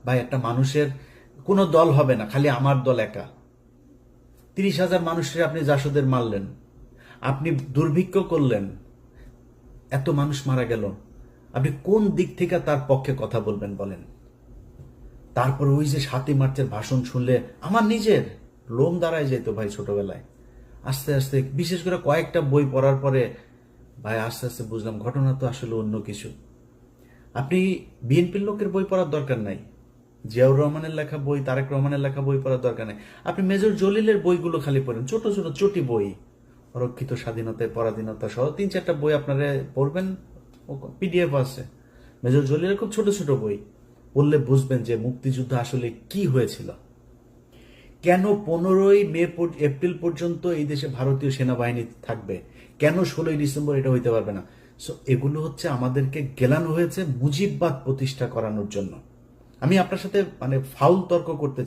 ভাই, একটা মানুষের কোনো দল হবে না, খালি আমার দল একা। 30,000 মানুষের আপনি জাসদের মারলেন, আপনি দুর্ভিক্ষ করলেন, এত মানুষ মারা গেল, আপনি কোন দিক থেকে তার পক্ষে কথা বলবেন বলেন? তারপর ওই যে 7ই মার্চের ভাষণ শুনলে আমার নিজের লোম দাঁড়ায় যেত ভাই। ছোটবেলায় আস্তে আস্তে, বিশেষ করে কয়েকটা বই পড়ার পরে ভাই আস্তে আস্তে বুঝলাম ঘটনা তো আসলে অন্য কিছু। আপনি বিএনপির লোকের বই পড়ার দরকার নাই, জিয়াউর রহমানের লেখা বই, তারেক রহমানের লেখা বই পড়ার দরকার নাই। আপনি মেজর জলিলের বইগুলো খালি পড়েন, ছোট ছোট চটি বই, অরক্ষিত স্বাধীনতায় পরাধীনতা সহ 3-4টা বই আপনারা পড়বেন, পিডিএফ আছে। মেজর জলিলের খুব ছোট ছোট বই পড়লে বুঝবেন যে মুক্তিযুদ্ধ আসলে কি হয়েছিল, কেন 15ই এপ্রিল পর্যন্ত এই দেশে ভারতীয় সেনাবাহিনী থাকবে, কেন 16ই ডিসেম্বর এটা হইতে পারবে না। সো এগুলো হচ্ছে আমাদেরকে গেলানো হয়েছে মুজিববাদ প্রতিষ্ঠা করানোর জন্য। আমি আপনার সাথে ফাউল তর্ক করতে